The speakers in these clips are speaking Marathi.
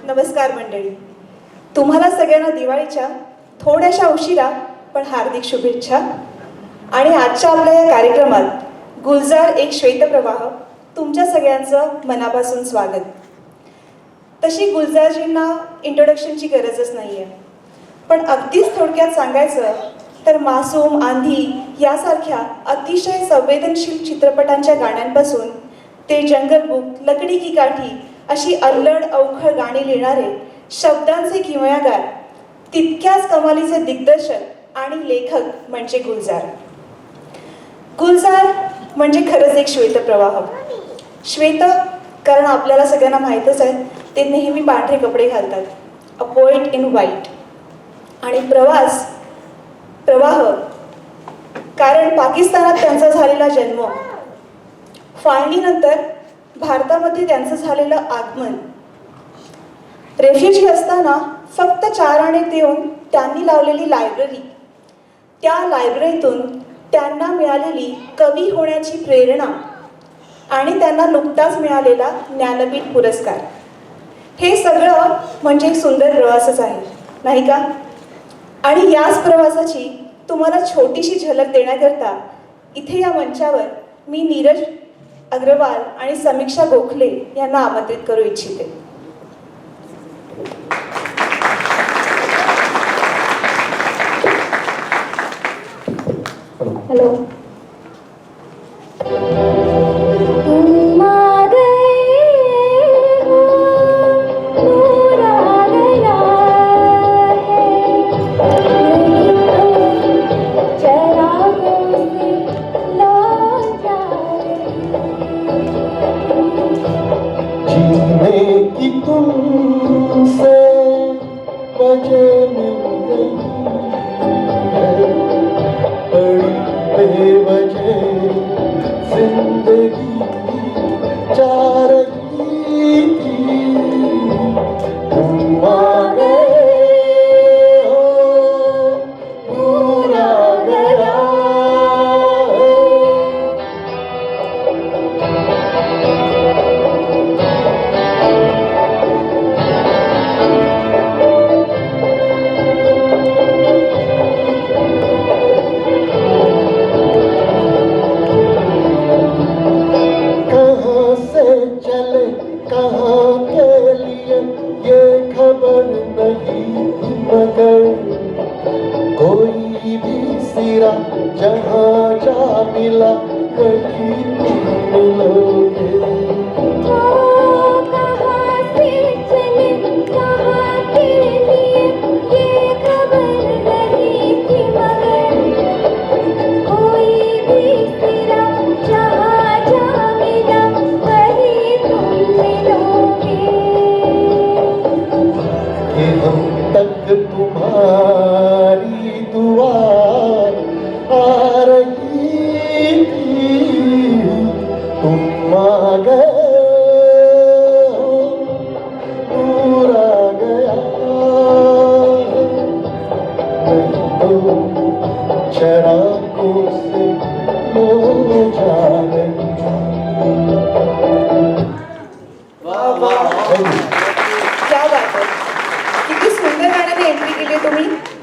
नमस्कार मंडळी. तुम्हाला सगळ्यांना दिवाळीच्या थोड्याशा उशिरा पण हार्दिक शुभेच्छा. आणि आजच्या आपल्या या कार्यक्रमात गुलजार एक श्वेतप्रवाह तुमच्या सगळ्यांचं मनापासून स्वागत. तशी गुलजारजींना इंट्रोडक्शनची गरजच नाही आहे, पण अगदीच थोडक्यात सांगायचं तर मासूम, आंधी यासारख्या अतिशय संवेदनशील चित्रपटांच्या गाण्यांपासून ते जंगल बुक, लकडी की काठी अशी अल्लड अवखळ गाणी लिहिणारे शब्दांचे किमयागार, तितक्याच कमालीचे दिग्दर्शक आणि लेखक म्हणजे गुलजार. गुलजार म्हणजे खरंच एक श्वेतप्रवाह. श्वेत कारण आपल्याला सगळ्यांना माहीतच आहे, ते नेहमी पांढरे कपडे घालतात, अ पोएट इन व्हाईट. आणि प्रवाह कारण पाकिस्तानात त्यांचा झालेला जन्म, फाळणीनंतर भारतामध्ये त्यांचं झालेलं आगमन, रेफ्युजी असताना फक्त 4 आणे देऊन त्यांनी लावलेली लायब्ररी, त्या लायब्ररीतून त्यांना मिळालेली कवी होण्याची प्रेरणा आणि त्यांना नुकताच मिळालेला ज्ञानपीठ पुरस्कार, हे सगळं म्हणजे एक सुंदर प्रवासच आहे, नाही का? आणि याच प्रवासाची तुम्हाला छोटीशी झलक देण्याकरता इथे या मंचावर मी नीरज अग्रवाल आणि समीक्षा गोखले यांना आमंत्रित करू इच्छिते. हॅलो.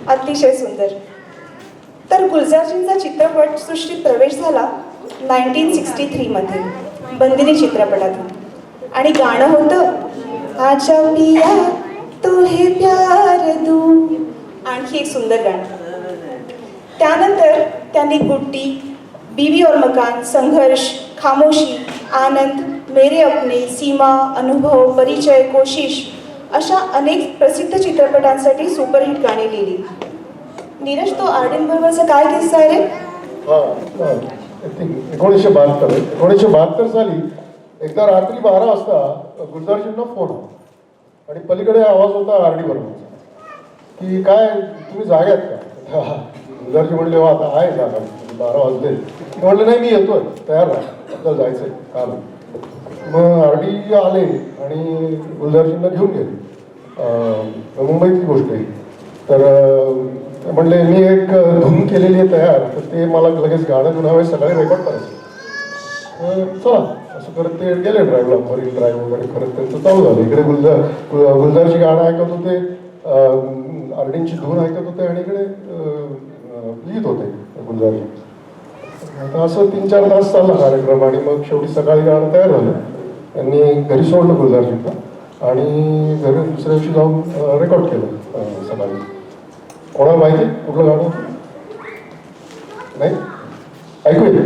अतिशय सुंदर. तर गुलजारजींचा चित्रपट सृष्टीत प्रवेश झाला 1963 मध्ये बंदिनी चित्रपटातून, आणि गाणं होतं आजा पिया तुहे प्यार दू, आणखी एक सुंदर गाणं. त्यानंतर त्यांनी गुड्डी, बीवी और मकान, संघर्ष, खामोशी, आनंद, मेरे अपने, सीमा, अनुभव, परिचय, कोशिश अशा अनेक प्रसिद्ध चित्रपटांसाठी सुपरहिट गाणी लिहिली. नीरज, तो आरडीन बरोबरचा काय किस्सा आहे रे? 1972 साली एकदा रात्री 12 वाजता गुलजारजींना फोन आणि पलीकडे आवाज होता आरडी बरोबरचा की काय तुम्ही जागे आहेत का? गुलजारजी म्हणले हो आता आहे जागा, 12 वाजले. म्हणलं नाही मी येतोय, तयार राहा, आपल्याला जायचंय काम. मग आरडी आले आणि गुलजारजींना घेऊन गेले. मुंबईतली गोष्ट आहे. तर म्हणले मी एक धून केलेली आहे तयार, तर ते मला लगेच गाणं गुणावे सगळे रेकॉर्ड करायचं. चला असं करत ते गेले ड्राईव्हला, मरीन ड्राईव्ह वगैरे करत त्यांचं चालू झालं. इकडे गुलजारची गाणं ऐकत होते, आरडींची धून ऐकत होते आणि इकडे लिहित होते गुलजारजी. आता असं 3-4 तास चालला कार्यक्रम आणि मग शेवटी सकाळी गाणं तयार झालं. त्यांनी घरी सोडलं गुलजारजींना आणि घरी दुसऱ्या दिवशी जाऊन रेकॉर्ड केलं सकाळी. कोणाला माहिती कुठलं गाणं होतं? नाही ऐकूया.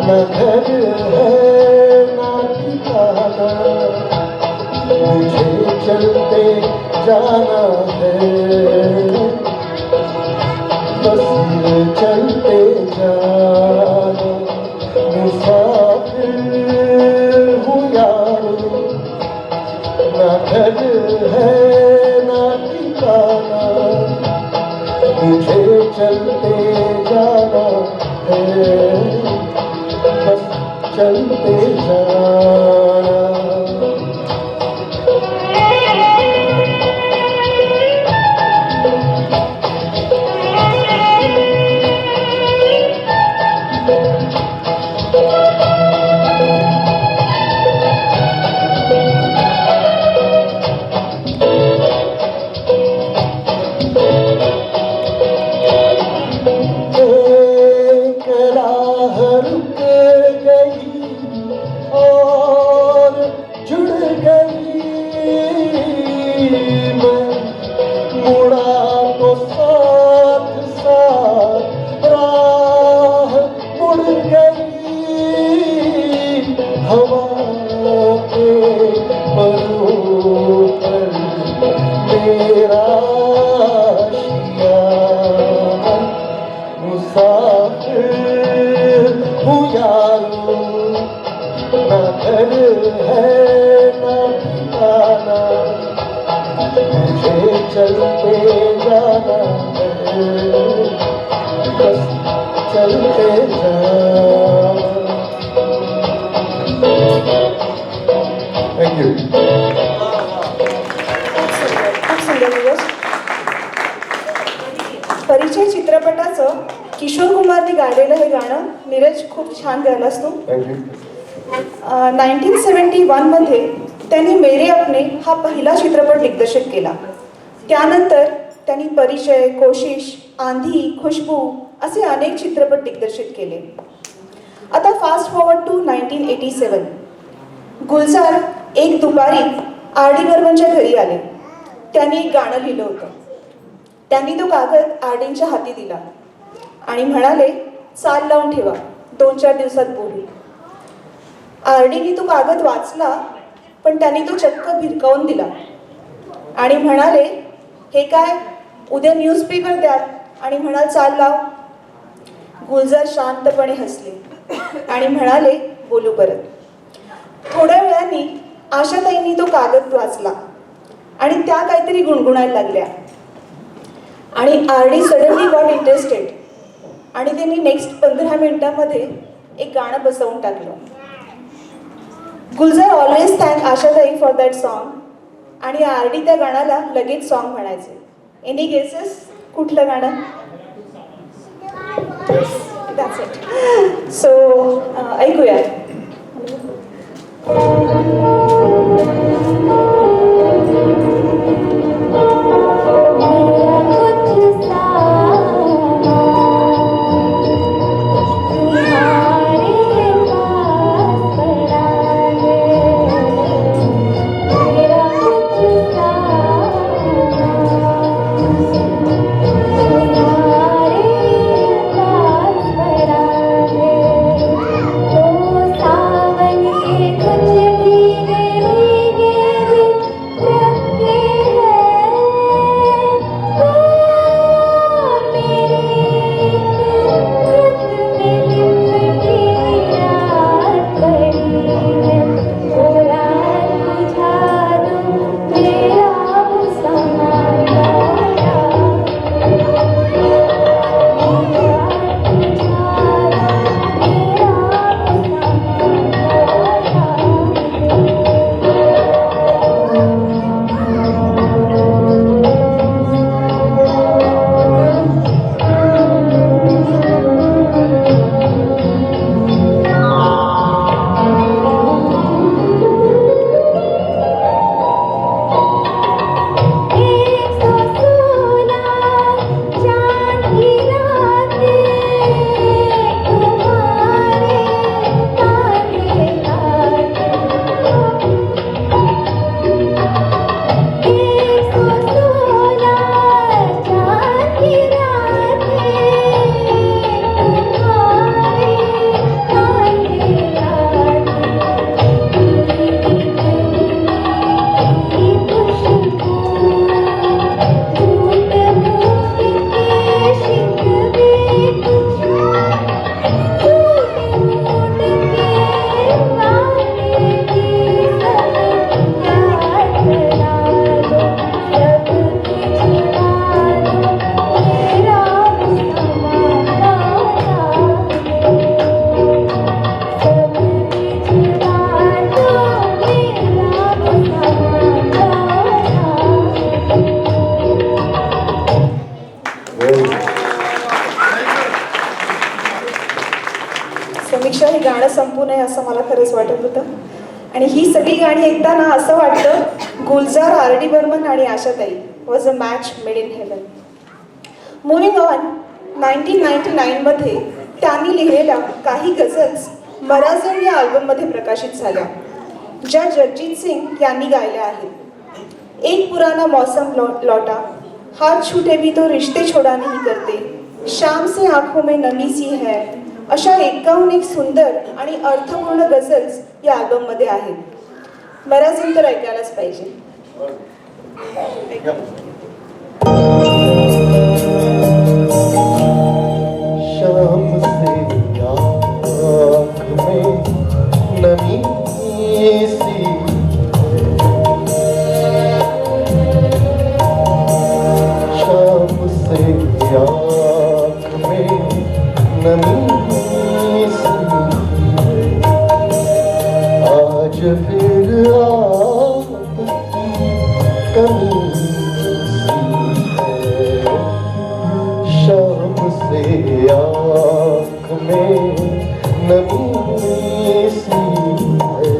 न घर है ना ठिकाना, मुझे चलते जाना है, बस चलते जाना, मुसाफिर हूँ यारो. न घर है ना ठिकाना, मुझे चलते जाना है, बस चलते जाना. परिचय चित्रपटाचं किशोर कुमारने गायलेलं हे गाणं नीरज खूप छान गायलास तू. 1971 मध्ये त्यांनी मेरे अपने हा पहिला चित्रपट दिग्दर्शित केला. त्यानंतर त्यांनी परिचय, कोशिश, आंधी, खुशबू असे अनेक चित्रपट दिग्दर्शित केले. आता फास्ट फॉरवर्ड टू 1987. गुलजार एक दुपारी आर डी बर्मनच्या घरी आले. त्यांनी एक गाणं लिहिलं होतं. त्यांनी तो कागद आरडींच्या हाती दिला आणि म्हणाले, चाल लावून ठेवा, 2-4 दिवसात बोलू. आरडीने तो कागद वाचला, पण त्यांनी तो चक्क भिरकावून दिला आणि म्हणाले, हे काय, उद्या न्यूजपेपर द्या आणि म्हणाल चाल लाव. गुलजार शांतपणे हसले आणि म्हणाले, बोलू परत. थोड्या वेळाने आशाताईंनी तो कागद वाचला आणि त्या काहीतरी गुणगुणायला लागल्या आणि आरडी सडनली गॉट इंटरेस्टेड आणि त्यांनी नेक्स्ट 15 मिनिटांमध्ये एक गाणं बसवून टाकलं. Gulzar always thank Ashatai for that song आणि आरडी त्या गाण्याला लगेच सॉन्ग म्हणायचे. एनी गेसेस कुठलं गाणं? That's it. सो ऐकूया. कुछ भीगे भीगे गाणं संपू नये असं मला खरंच वाटत होतं. आणि ही सगळी गाणी ऐकताना असं वाटतं गुलजार, आर डी बर्मन आणि Ashatai was a match made in heaven. Moving on, 1999मध्ये त्यांनी लिहिलेल्या काही गझल्स मराझम या अल्बममध्ये प्रकाशित झाल्या, ज्या जगजीत सिंग यांनी गायल्या आहेत. एक पुराना मौसम लौटा, हाथ छूटे भी तो रिश्ते छोड़ा नहीं करते, शाम से आंखों में नमी सी है, अशा 51 सुंदर आणि अर्थपूर्ण गझल्स या अल्बममध्ये आहेत. मराझम तर ऐकायलाच पाहिजे. शाम से आँख में नमी सी है, शाम से आँख में नमी सी है, आज फिर आपकी कमी शाम से आँख में नमी सी है.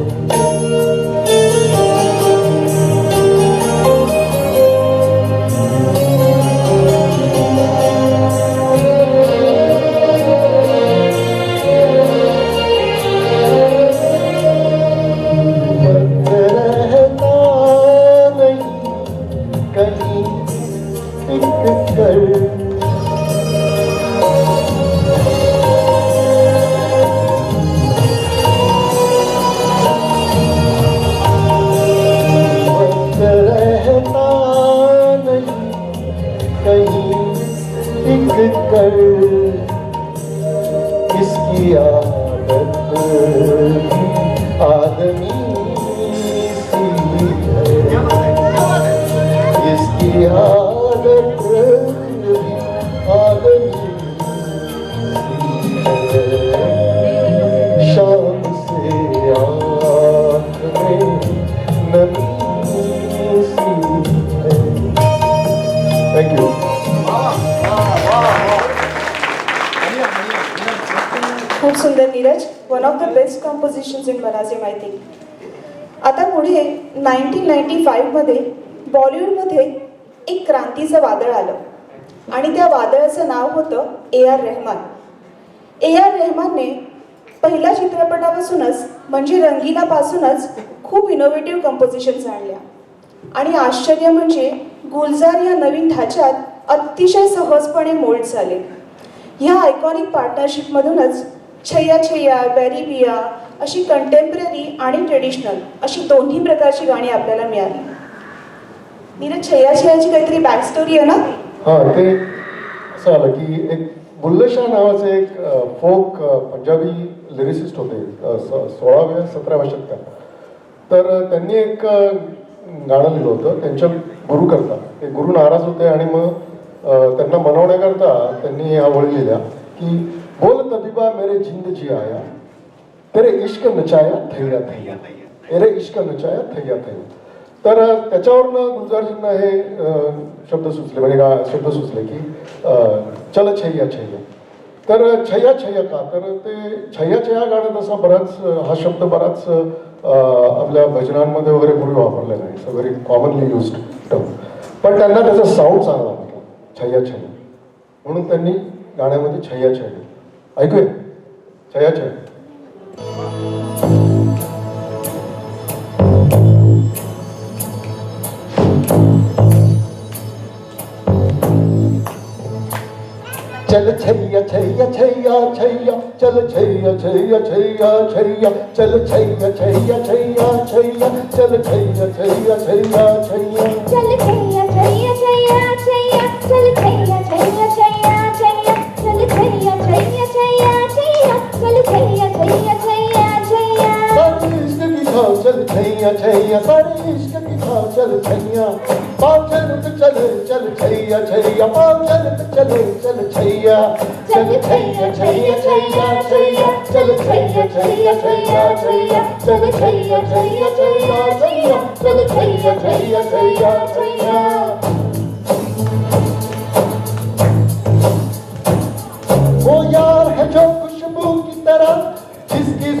वक्त रहता नहीं कहीं टिक कर, कर इसकी आदत आदमी सी है, इसकी आदत आदमी सी है, शाम से आँख में नमी सी है. Thank you. खूप सुंदर Neeraj, one of the best compositions in मराझम आय थिंक. आता पुढे 1995मध्ये बॉलिवूडमध्ये एक क्रांतीचं वादळ आलं आणि त्या वादळाचं नाव होतं AR रहमान. AR रहमानने पहिल्या चित्रपटापासूनच म्हणजे रंगीलापासूनच खूप इनोव्हेटिव्ह कंपोजिशन्स आणल्या आणि आश्चर्य म्हणजे गुलजार या नवीन ढाच्यात अतिशय सहजपणे मोल्ड झाले. ह्या आयकॉनिक पार्टनरशिपमधूनच छैया छैया, बॅरी बिया अशी कंटेम्पररी आणि ट्रेडिशनल अशी दोन्ही प्रकारची गाणी आपल्याला मिळाली. नीरज, छैया छैयाची काहीतरी बॅक स्टोरी आहे ना? हां, ते असं आलं की एक बुल्ले शाह नावाचे एक फोक पंजाबी लिरिसिस्ट होते 16व्या-17व्या शतकात. तर त्यांनी एक गाणं लिहिलं होतं त्यांच्या गुरु करता. ते गुरु नाराज होते आणि मग त्यांना मनवण्याकरता त्यांनी ह्या ओळी लिहिल्या की बोल तबीबा मेरे जिंद जी आया, तेरे इश्क नचाया थैया थैया, तेरे इश्क नचाया थैया थैया. तर त्याच्यावरनं गुलजारजींना हे शब्द सुचले, म्हणजे शब्द सुचले की चल छैया छैया. तर छैया छैया का, तर ते छैया छैया गाणं तसा बराच हा शब्द बराच आपल्या भजनांमध्ये वगैरे पूर्वी वापरलेला आहे. It's a very commonly used term. पण त्यांना त्याचा साऊंड चांगला वाटला, छैया छैया, म्हणून त्यांनी गाण्यामध्ये छैया छैया. ऐकूया छैया छैया. चल छैया छैया छैया छैया, चल छैया छैया छैया छैया, चल छैया छैया छैया छैया, चल छैया छैया छैया छैया, चल छैया छैया छैया छैया, चल छैया छैया छैया छैया, चल छैया छैया छैया छैया, चल छैया छैया छैया छैया. सारे इश्क की छाव चल छैया छैया, सारे इश्क की छाव चल छैया, पाँव चलत चले चल छैया छैया, पाँव चलत चले चल छैया, चल छैया छैया छैया छैया, चल छैया छैया छैया छैया, चल छैया छैया छैया छैया, चल छैया छैया छैया छैया. वो यार है जो खुशबू की तरह, जिसकी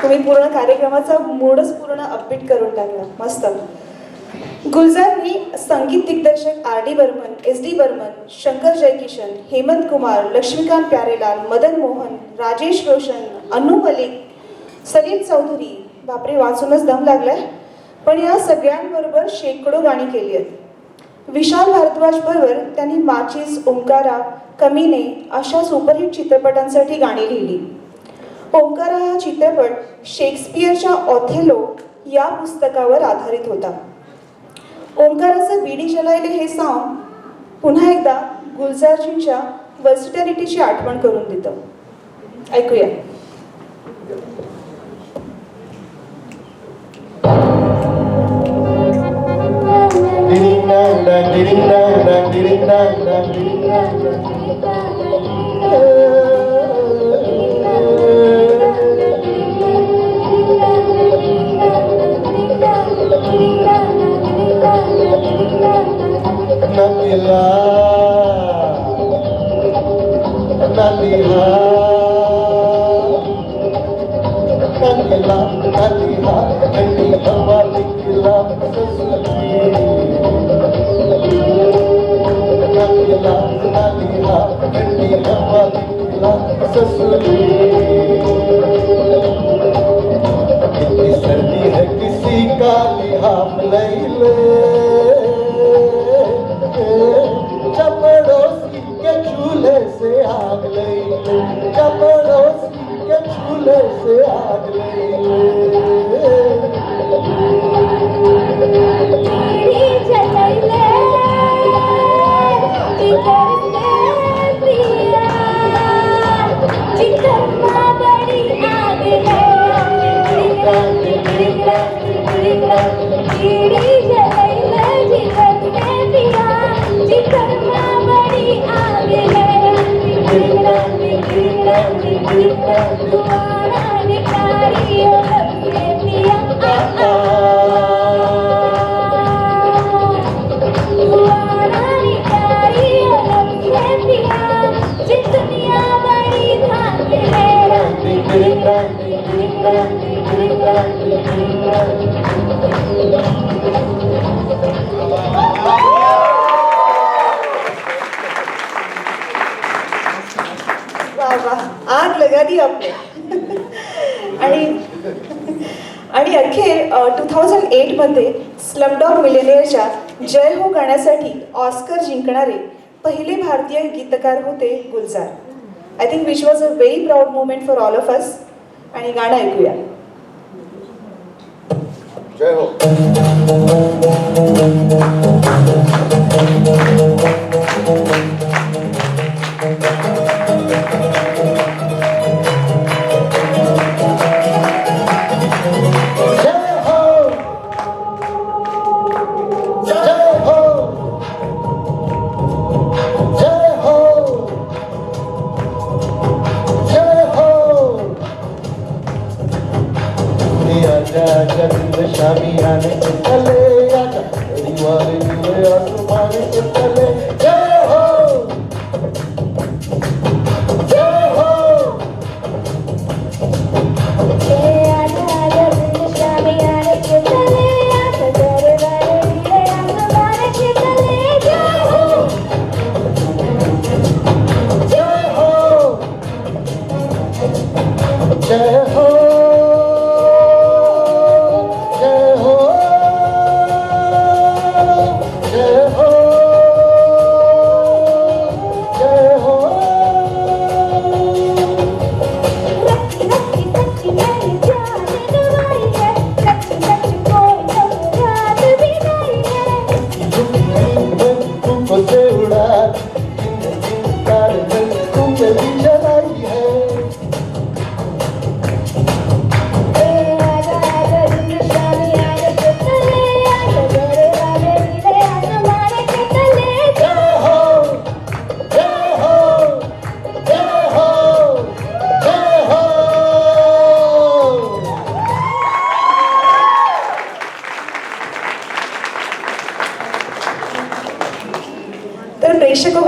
तुम्ही पूर्ण कार्यक्रमाचा मूडच पूर्ण अपबीट करून टाकला. मस्त. गुलजारनी संगीत दिग्दर्शक R D Burman, S D Burman, Shankar Jaikishan, Hemant Kumar, Laxmikant Pyarelal, Madan Mohan, Rajesh Roshan, Anu Malik, Salim Chaudhari, बापरे वाचूनच दम लागलाय, पण या सगळ्यांबरोबर शेकडो गाणी केली आहेत. विशाल भारद्वाज बरोबर त्यांनी माचीस, ओंकारा, कमीने अशा सुपरहिट चित्रपटांसाठी गाणी लिहिली. ओंकारा हा चित्रपट शेक्सपियरच्या ऑथेलो या पुस्तकावर आधारित होता. ओंकाराचं बीडी जलायले हे सॉन्ग पुन्हा एकदा गुलजारजींच्या वर्सिटॅलिटीची आठवण करून देतं. ऐकूया. सर्दी है किसी का लिहाफ नहीं ले, चपड़ोसी के चूल्हे से आग ले, चपड़ोसी के चूल्हे से आग ले. आग लगा दी आपने. आणि अखेर 2008 मध्ये स्लमडॉग मिलियनेअरच्या जय हो गाण्यासाठी ऑस्कर जिंकणारे पहिले भारतीय गीतकार होते Gulzar. I think which was a very proud moment for all of us. आणि गाणं ऐकूया. जय हो. शामी आने से चले आजा, दीवारे नीले आसमाने से चले. जय हो, जय हो. आजा आजा शामी आने से चले आजा, दीवारे नीले आसमाने से चले. जय हो, जय हो, जय हो. तर प्रेक्षक हो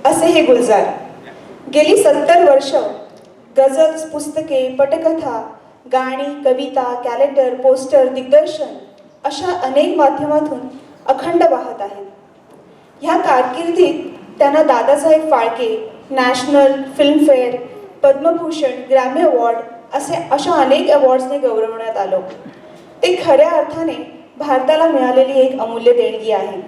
असे हे गुलजार. गेली 70 वर्ष गझल्स, पुस्तके, पटकथा, गाणी, कविता, कॅलेंडर, पोस्टर, दिग्दर्शन अशा अनेक माध्यमातून अखंड वाहत आहेत. ह्या कारकिर्दीत त्यांना Dadasaheb Phalke, national, Filmfare, Padma Bhushan, Grammy award अशा अनेक अवॉर्ड्सने गौरवण्यात आलं. ते खऱ्या अर्थाने भारताला मिळालेली एक अमूल्य देणगी आहे.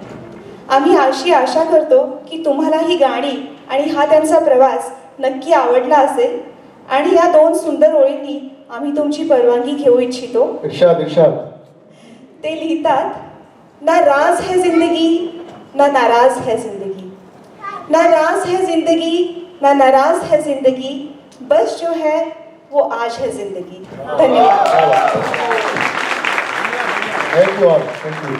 आम्ही अशी आशा करतो की तुम्हाला ही गाणी आणि हा त्यांचा प्रवास नक्की आवडला असेल. आणि या 2 सुंदर ओळींनी आम्ही तुमची परवानगी घेऊ इच्छितो. इर्शाद. ते लिहितात, ना राज है जिंदगी ना नाराज है जिंदगी, ना राज है जिंदगी ना नाराज है जिंदगी, बस जो है वो आज है जिंदगी. धन्यवाद. Thank you all. थँक्यू.